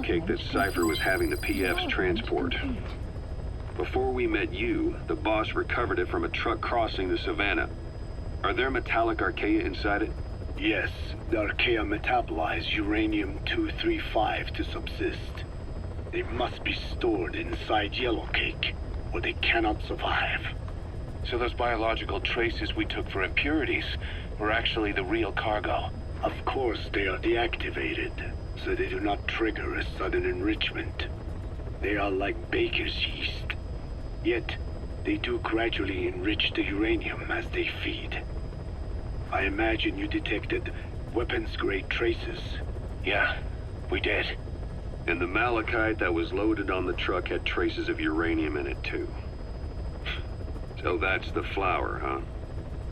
yellowcake that Cypher was having the PFs transport. Before we met you, the boss recovered it from a truck crossing the savannah. Are there metallic archaea inside it? Yes, the archaea metabolize uranium-235 to subsist. They must be stored inside yellowcake, or they cannot survive. So those biological traces we took for impurities were actually the real cargo? Of course, they are deactivated, so they do not trigger a sudden enrichment. They are like baker's yeast. Yet, they do gradually enrich the uranium as they feed. I imagine you detected weapons-grade traces. Yeah, we did. And the malachite that was loaded on the truck had traces of uranium in it too. So that's the flower, huh?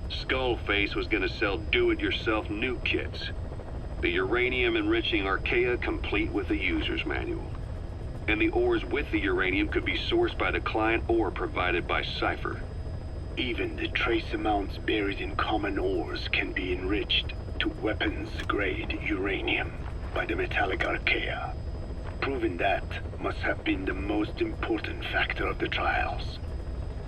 Skullface was gonna sell do-it-yourself nuke kits. The uranium-enriching archaea complete with the user's manual. And the ores with the uranium could be sourced by the client or provided by Cypher. Even the trace amounts buried in common ores can be enriched to weapons-grade uranium by the metallic archaea. Proving that must have been the most important factor of the trials.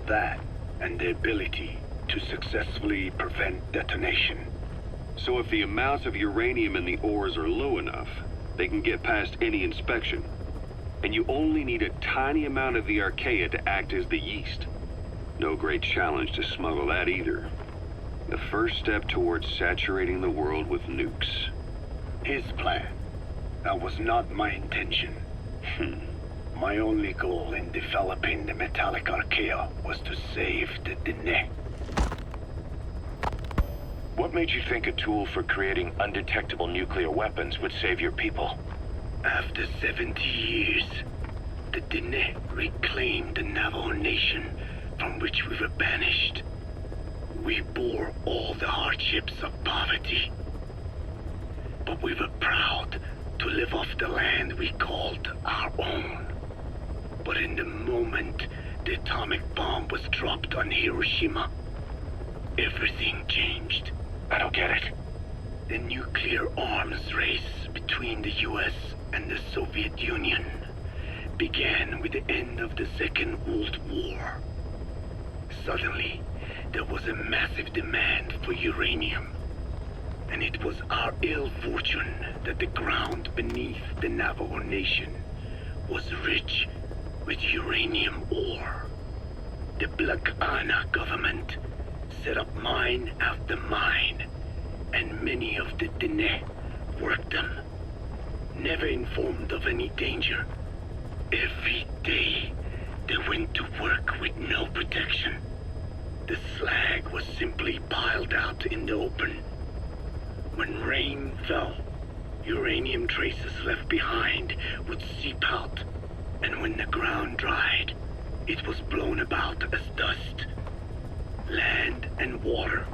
That and the ability to successfully prevent detonation. So if the amounts of uranium in the ores are low enough, they can get past any inspection. And you only need a tiny amount of the archaea to act as the yeast. No great challenge to smuggle that either. The first step towards saturating the world with nukes. His plan. That was not my intention. My only goal in developing the metallic archaea was to save the Dene. What made you think a tool for creating undetectable nuclear weapons would save your people? After 70 years, the Dene reclaimed the Navajo Nation from which we were banished. We bore all the hardships of poverty. But we were proud to live off the land we called our own. But in the moment the atomic bomb was dropped on Hiroshima, everything changed. I don't get it. The nuclear arms race between the US and the Soviet Union began with the end of the Second World War. Suddenly, there was a massive demand for uranium. And it was our ill fortune that the ground beneath the Navajo Nation was rich with uranium ore. The Black Ana government set up mine after mine, and many of the Dene worked them, never informed of any danger. Every day, they went to work with no protection. The slag was simply piled out in the open. When rain fell, uranium traces left behind would seep out, and when the ground dried, it was blown about as dust. Land and water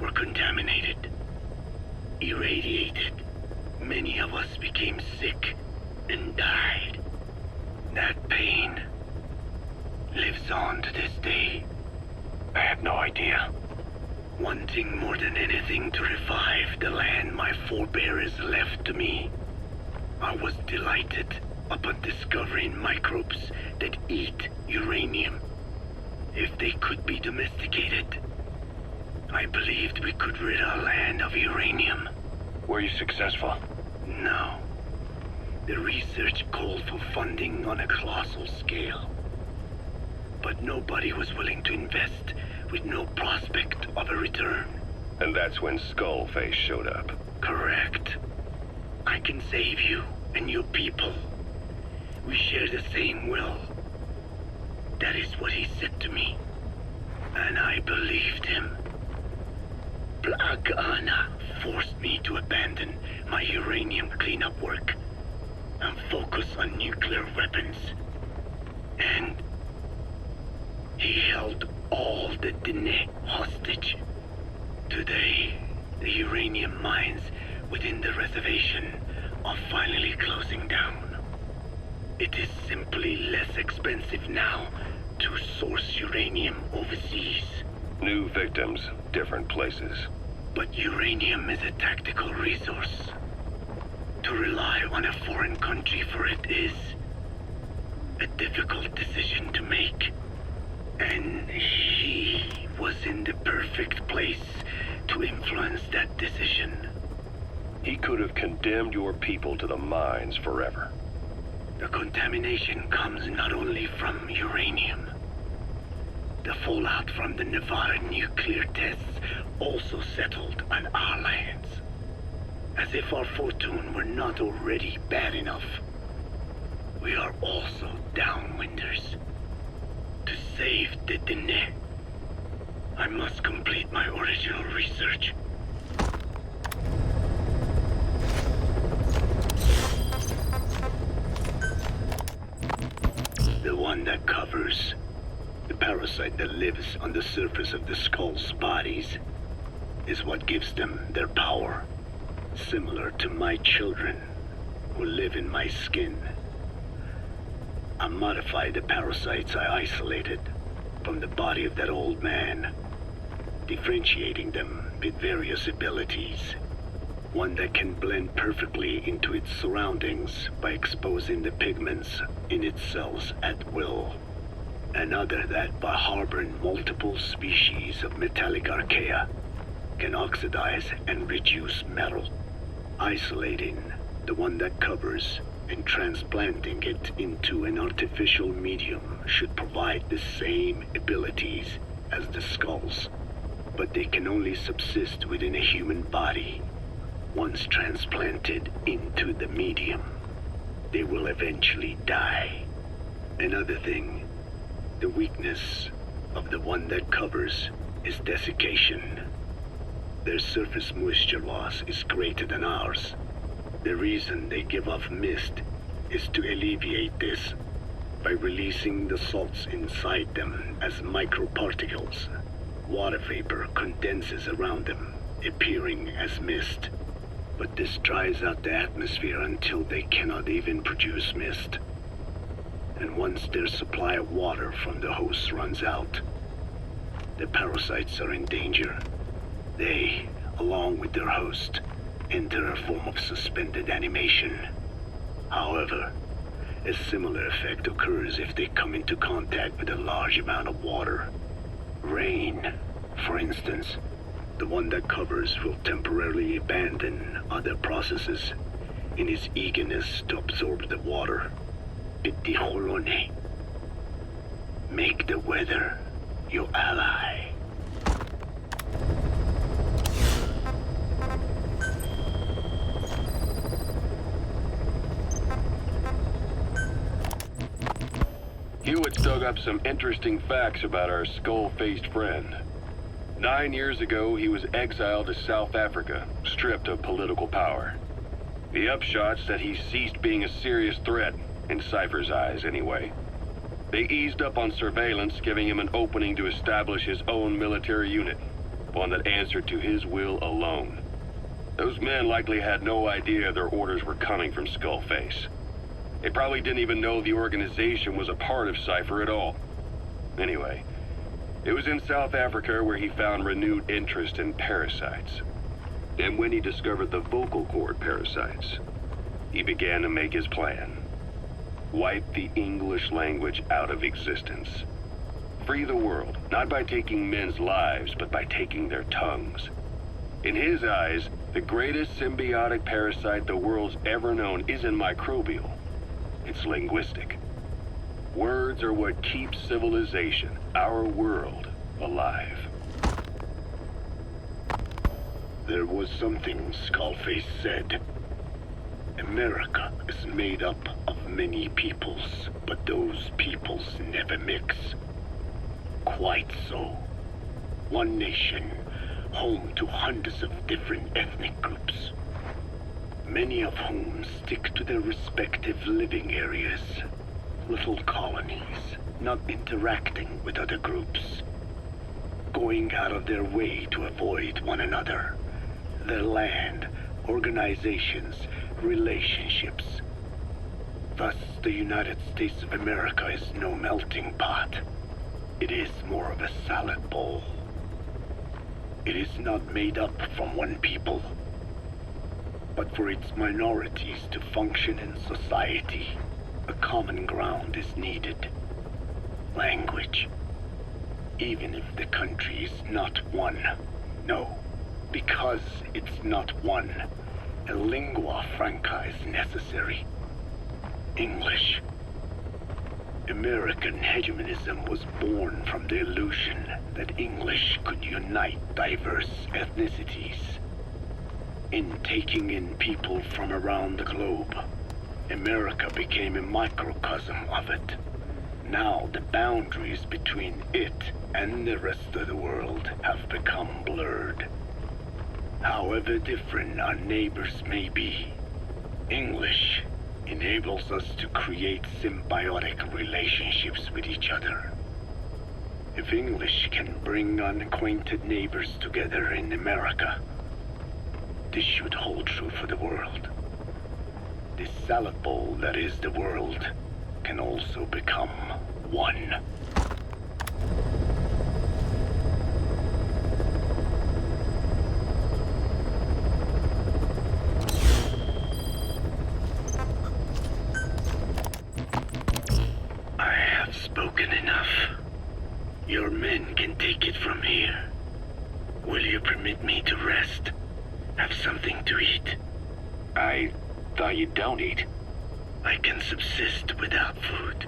were contaminated, irradiated. Many of us became sick and died. That pain lives on to this day. I had no idea. Wanting more than anything to revive the land my forebears left to me, I was delighted upon discovering microbes that eat uranium. If they could be domesticated, I believed we could rid our land of uranium. Were you successful? No. The research called for funding on a colossal scale. But nobody was willing to invest with no prospect of a return. And that's when Skullface showed up. Correct. I can save you and your people. We share the same will. That is what he said to me. And I believed him. Black Ana forced me to abandon my uranium cleanup work and focus on nuclear weapons. And he held all the Dene hostage. Today, the uranium mines within the reservation are finally closing down. It is simply less expensive now to source uranium overseas. New victims, different places. But uranium is a tactical resource. To rely on a foreign country for it is a difficult decision to make. And he was in the perfect place to influence that decision. He could have condemned your people to the mines forever. The contamination comes not only from uranium. The fallout from the Nevada nuclear tests also settled on our lands. As if our fortune were not already bad enough. We are also downwinders. To save the Dene, I must complete my original research. The one that covers the parasite that lives on the surface of the skull's bodies is what gives them their power. Similar to my children who live in my skin. I modified the parasites I isolated from the body of that old man, differentiating them with various abilities. One that can blend perfectly into its surroundings by exposing the pigments in its cells at will. Another that, by harboring multiple species of metallic archaea, can oxidize and reduce metal. Isolating the one that covers and transplanting it into an artificial medium should provide the same abilities as the skulls, but they can only subsist within a human body. Once transplanted into the medium, they will eventually die. Another thing, the weakness of the one that covers is desiccation. Their surface moisture loss is greater than ours. The reason they give off mist is to alleviate this by releasing the salts inside them as microparticles. Water vapor condenses around them, appearing as mist. But this dries out the atmosphere until they cannot even produce mist. And once their supply of water from the host runs out, the parasites are in danger. They, along with their host, enter a form of suspended animation. However, a similar effect occurs if they come into contact with a large amount of water. Rain, for instance. The one that covers will temporarily abandon other processes in its eagerness to absorb the water. Pitijolone. Make the weather your ally. Hewitt's dug up some interesting facts about our skull-faced friend. 9 years ago, he was exiled to South Africa, stripped of political power. The upshot's that he ceased being a serious threat, in Cypher's eyes anyway. They eased up on surveillance, giving him an opening to establish his own military unit, one that answered to his will alone. Those men likely had no idea their orders were coming from Skullface. They probably didn't even know the organization was a part of Cypher at all. Anyway, it was in South Africa where he found renewed interest in parasites. And when he discovered the vocal cord parasites, he began to make his plan. Wipe the English language out of existence. Free the world, not by taking men's lives, but by taking their tongues. In his eyes, the greatest symbiotic parasite the world's ever known isn't microbial. It's linguistic. Words are what keeps civilization, our world, alive. There was something Skullface said. America is made up of many peoples, but those peoples never mix. Quite so. One nation, home to hundreds of different ethnic groups, many of whom stick to their respective living areas, little colonies, not interacting with other groups, going out of their way to avoid one another, their land, organizations, relationships. Thus, the United States of America is no melting pot. It is more of a salad bowl. It is not made up from one people. but for its minorities to function in society, a common ground is needed. Language. Even if the country is not one. No, because it's not one, a lingua franca is necessary. English. American hegemonism was born from the illusion that English could unite diverse ethnicities. In taking in people from around the globe, America became a microcosm of it. Now the boundaries between it and the rest of the world have become blurred. However different our neighbors may be, English enables us to create symbiotic relationships with each other. If English can bring unacquainted neighbors together in America, this should hold true for the world. This salad bowl that is the world can also become one. I have spoken enough. Your men can take it from here. Will you permit me to rest? Have something to eat? I thought you don't eat. I can subsist without food.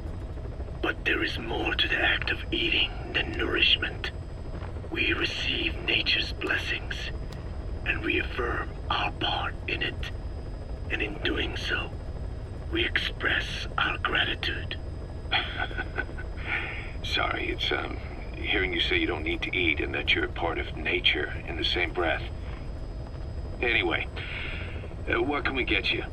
But there is more to the act of eating than nourishment. We receive nature's blessings, and we affirm our part in it. And in doing so, we express our gratitude. Sorry, it's, hearing you say you don't need to eat and that you're part of nature in the same breath. Anyway, what can we get you?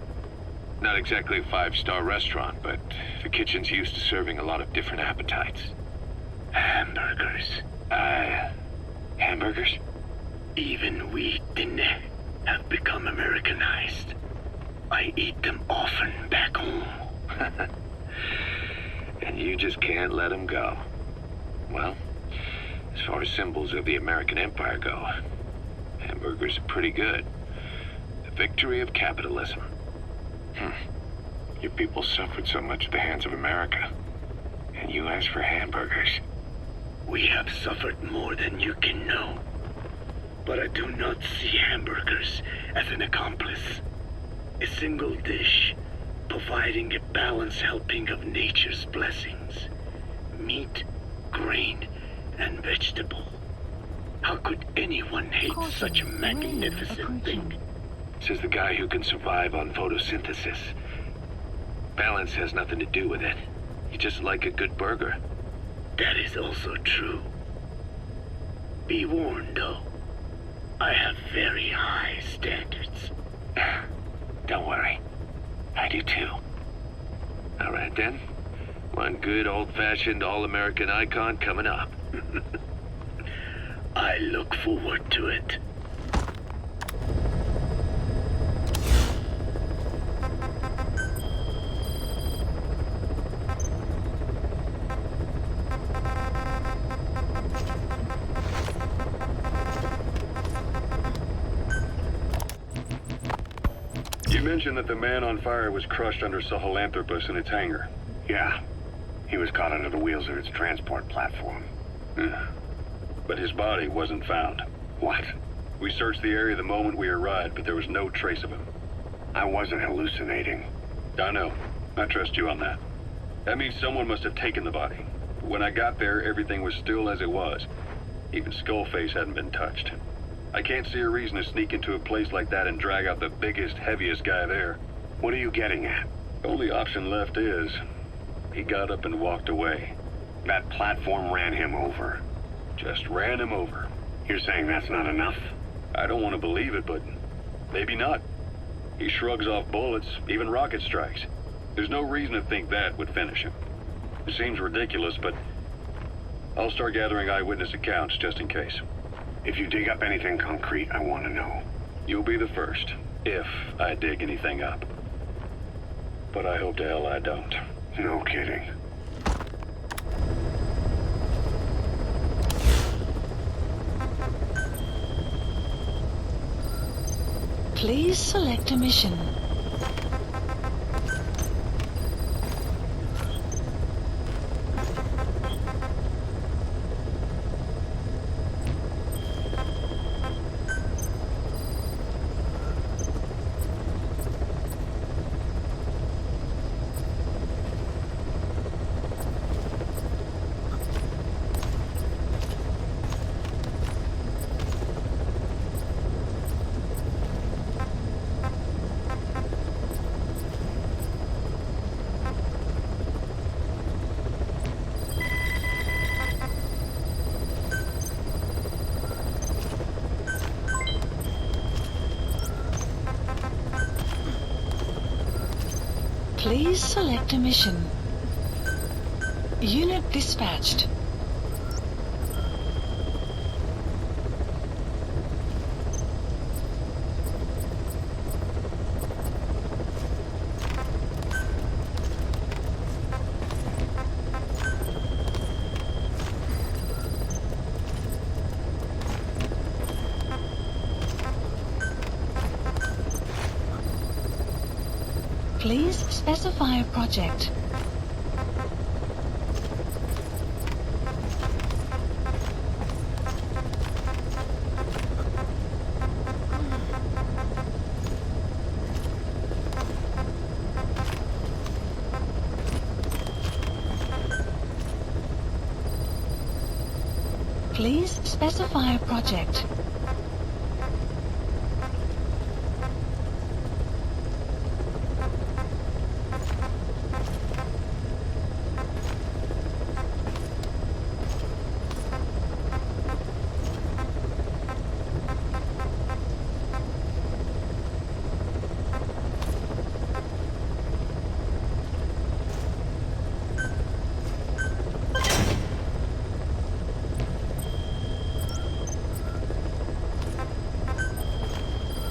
Not exactly a five-star restaurant, but the kitchen's used to serving a lot of different appetites. Hamburgers. Hamburgers? Even we Dinne have become Americanized. I eat them often back home. And you just can't let them go. Well, as far as symbols of the American Empire go, hamburgers are pretty good. The victory of capitalism. Your people suffered so much at the hands of America, and you asked for hamburgers. We have suffered more than you can know. But I do not see hamburgers as an accomplice. A single dish, providing a balanced helping of nature's blessings. Meat, grain, and vegetable. How could anyone hate such a magnificent thing? Says the guy who can survive on photosynthesis. Balance has nothing to do with it. You just like a good burger. That is also true. Be warned, though. I have very high standards. Don't worry. I do too. All right then. One good old-fashioned all-American icon coming up. I look forward to it. You mentioned that the man on fire was crushed under Sahelanthropus in its hangar. Yeah. He was caught under the wheels of its transport platform. But his body wasn't found. What? We searched the area the moment we arrived, but there was no trace of him. I wasn't hallucinating. I know. I trust you on that. That means someone must have taken the body. When I got there, everything was still as it was. Even Skullface hadn't been touched. I can't see a reason to sneak into a place like that and drag out the biggest, heaviest guy there. What are you getting at? The only option left is, he got up and walked away. That platform ran him over. Just ran him over. You're saying that's not enough? I don't want to believe it, but maybe not. He shrugs off bullets, even rocket strikes. There's no reason to think that would finish him. It seems ridiculous, but I'll start gathering eyewitness accounts just in case. If you dig up anything concrete, I want to know. You'll be the first, if I dig anything up. But I hope to hell I don't. No kidding. Please select a mission. Please select a mission. Unit dispatched. Please specify a project. Please specify a project.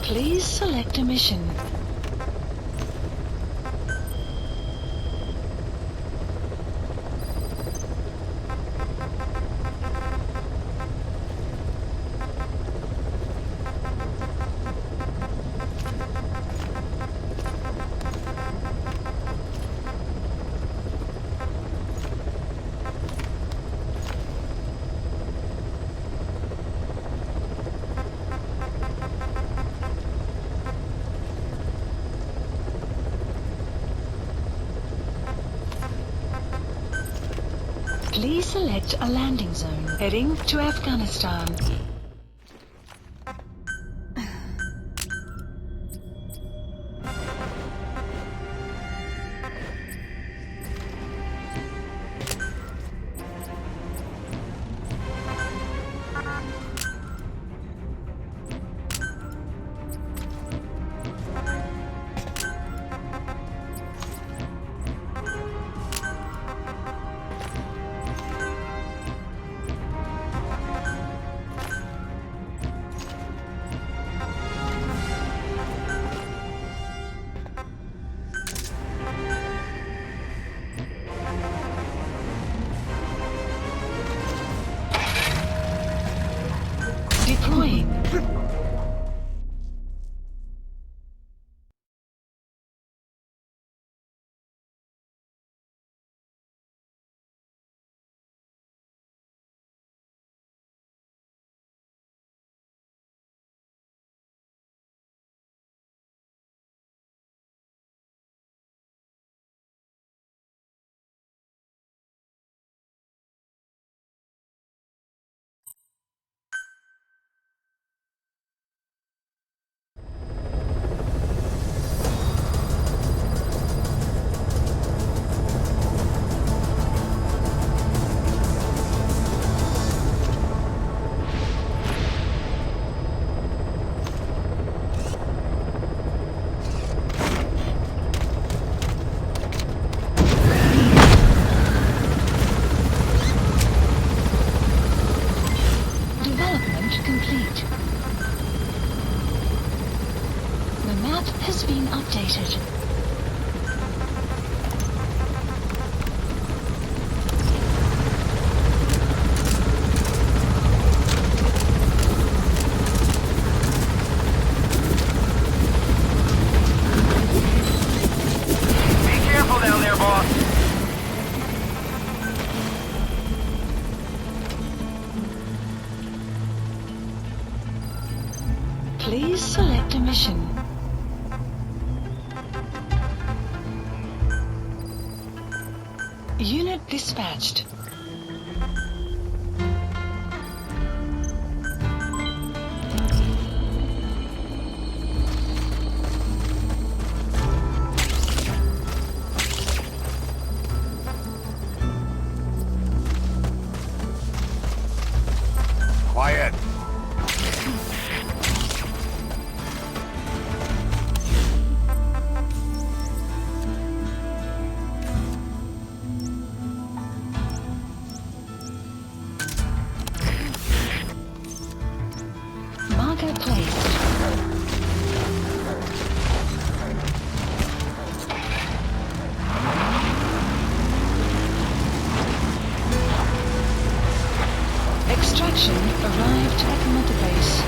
Please select a mission. Please select a landing zone heading to Afghanistan. Deploying. Complete. The map has been updated. Please select a mission. Unit dispatched. Quiet. Marker placed. Extraction arrived at Mother Base.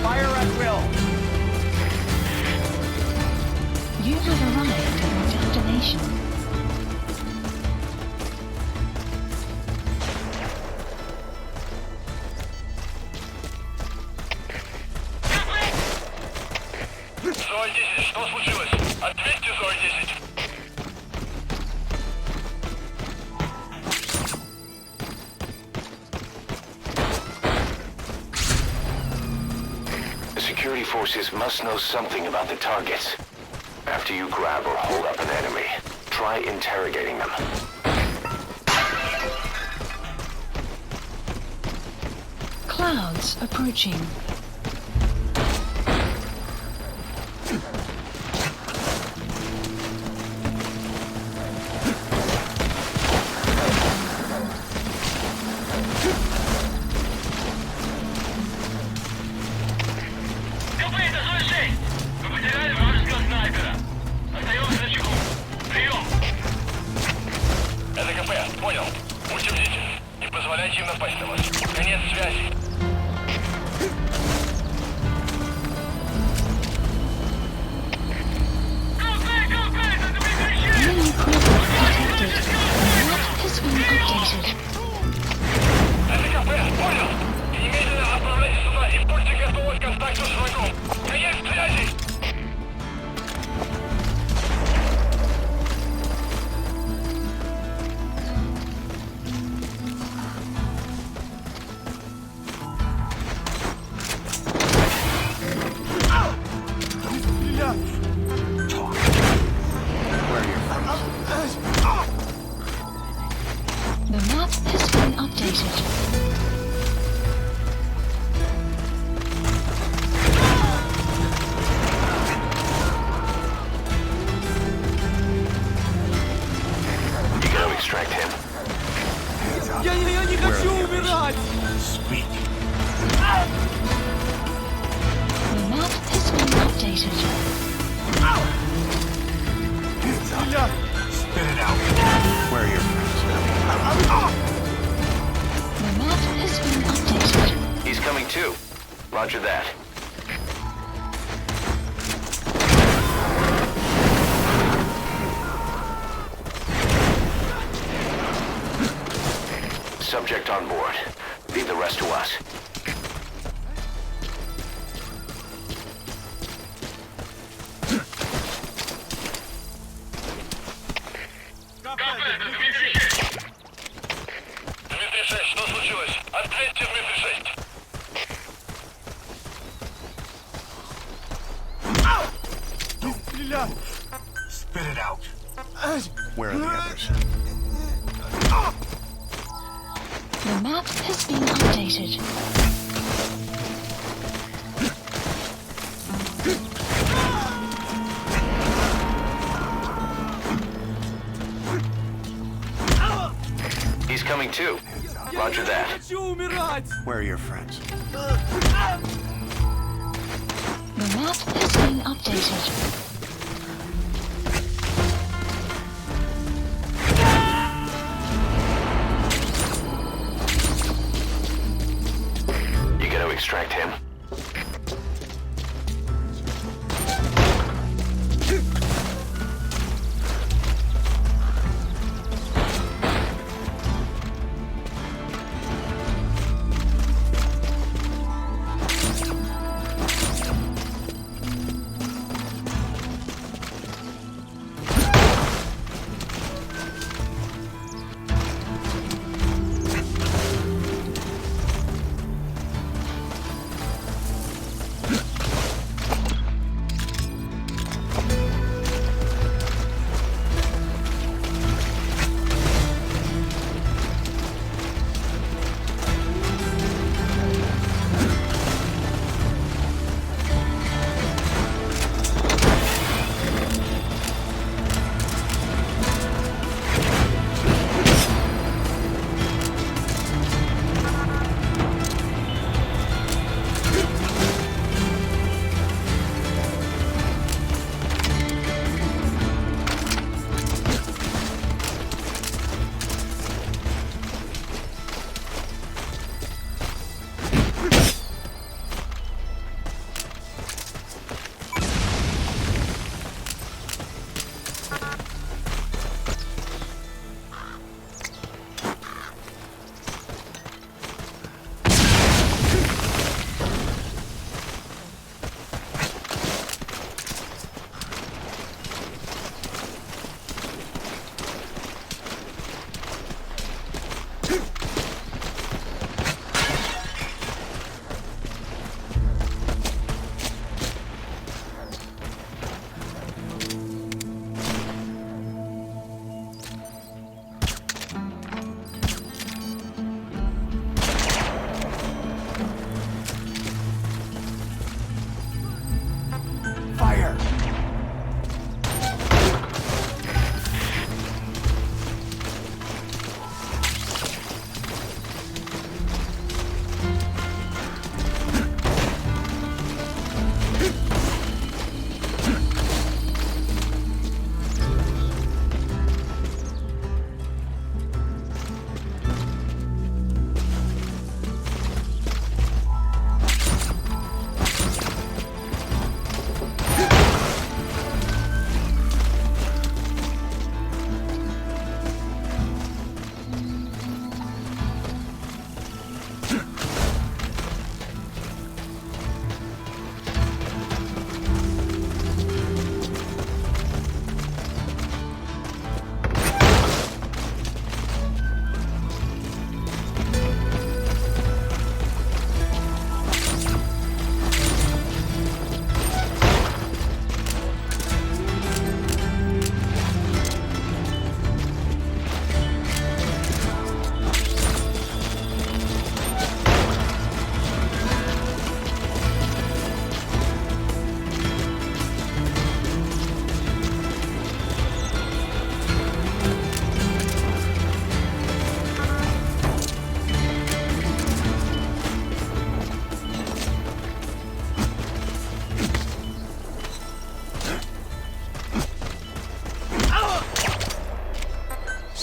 Fire at will. You have arrived at your destination. Зоа-10, что случилось? Ответьте, Зоа-10. The security forces must know something about the targets. After you grab or hold up an enemy, try interrogating them. Clouds approaching. КП, это Зоа-6! Вы потеряли вражеского снайпера. Остаемся на чеку. Прием! Это КП, понял. Будьте бдительны. Не позволяйте им напасть на вас. Конец связи. Enemy progress detected. The map has been updated. Это КП, понял. И немедленно отправляйтесь сюда и будьте готовы к контакту с врагом. Конец связи! The map has been updated. You gotta extract him. Я не хочу умирать! The map has been updated. Spit it out. Where are your friends? The map has been updated. He's coming too. Roger that. Subject on board. Leave the rest to us. Дмитрий-6, что случилось? Ответьте, Дмитрий-6. Стреляй! Spit it out. Where are the others? The map has been updated. He's coming too. Roger Я that. не хочу умирать! Where are your friends? The map has been updated. distract him.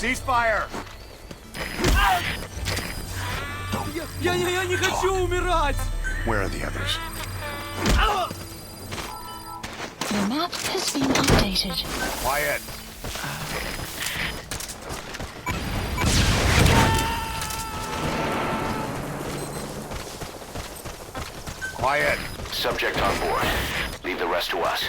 Ceasefire! Я не хочу умирать! Where are the others? The map has been updated. Quiet! Quiet! Subject on board. Leave the rest to us.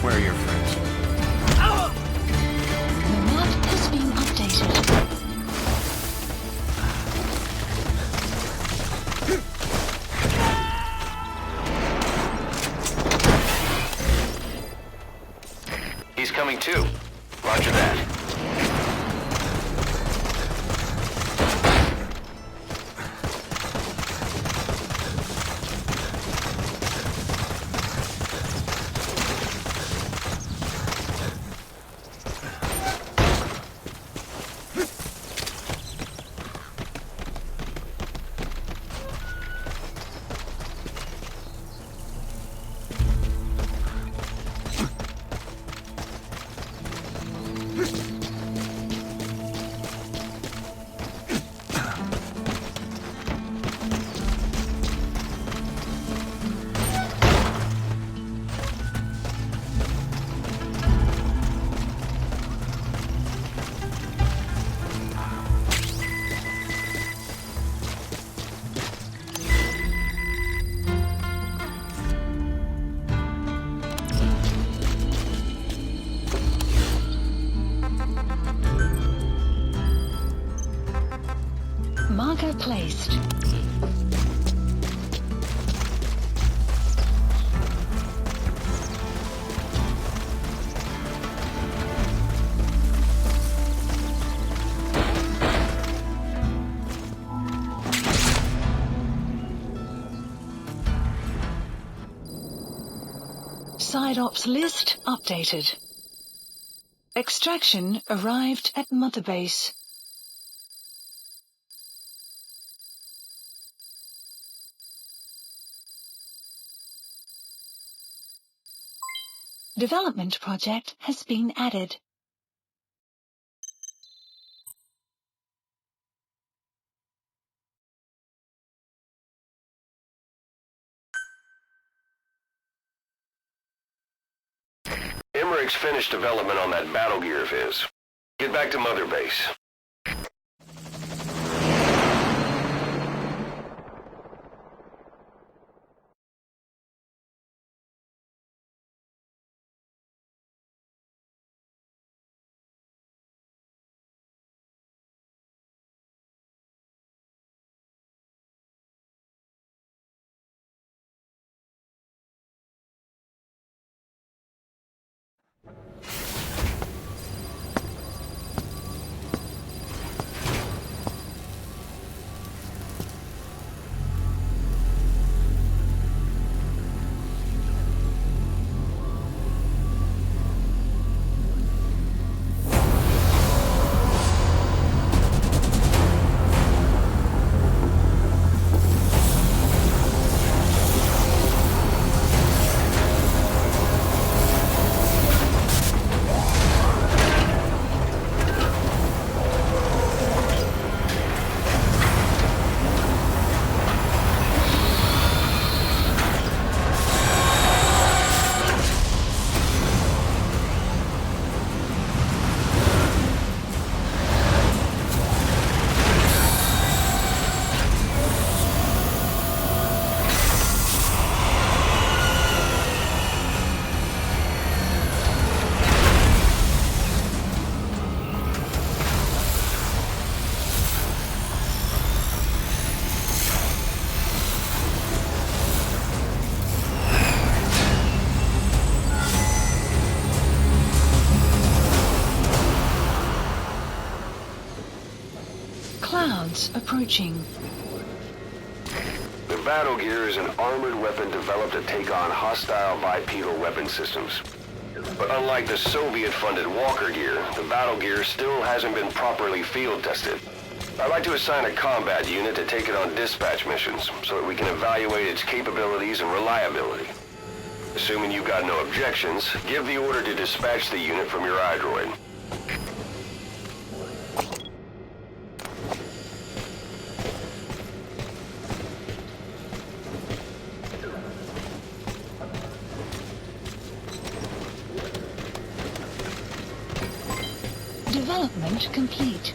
Where are your friends? The map has been updated. He's coming too. Roger that. Marker placed. Side ops list updated. Extraction arrived at Mother Base. Development project has been added. Emmerich's finished development on that battle gear of his. Get back to Mother Base. Clouds approaching. The battle gear is an armored weapon developed to take on hostile bipedal weapon systems. But unlike the Soviet-funded Walker gear, the battle gear still hasn't been properly field tested. I'd like to assign a combat unit to take it on dispatch missions so that we can evaluate its capabilities and reliability. Assuming you've got no objections, give the order to dispatch the unit from your iDroid. Development complete.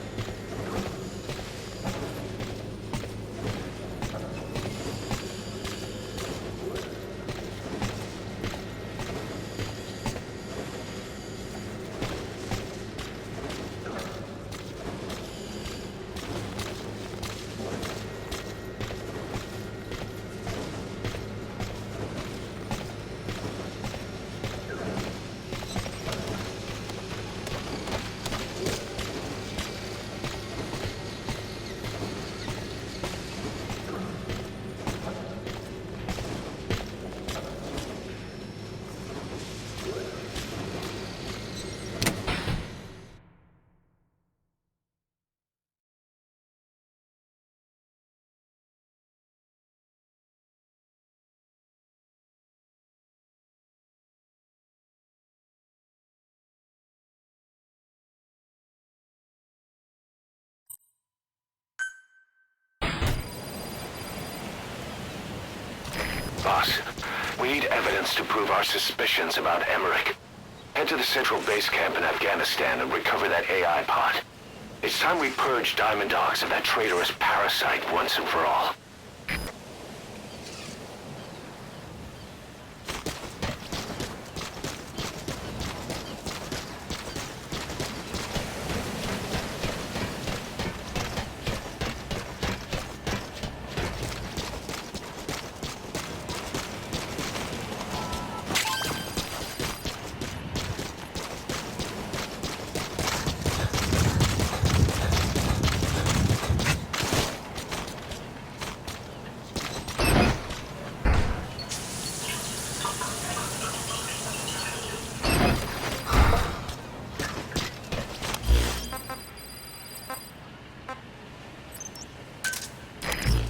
Boss, we need evidence to prove our suspicions about Emmerich. Head to the central base camp in Afghanistan and recover that AI pod. It's time we purge Diamond Dogs of that traitorous parasite once and for all.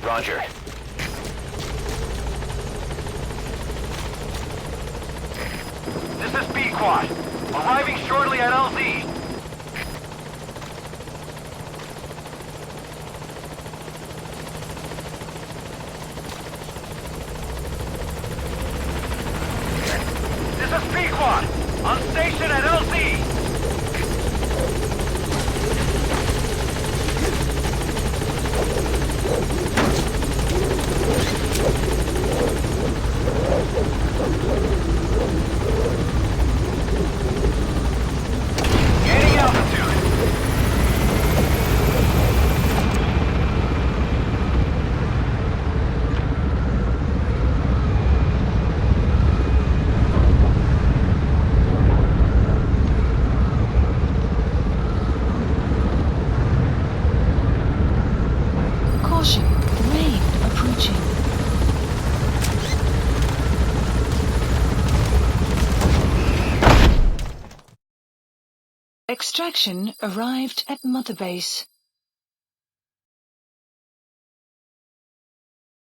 Roger. This is B-Quad. Arriving shortly at LZ. This is B-Quad. On station at LZ. Gaining altitude. Caution, rain approaching. Extraction arrived at Mother Base.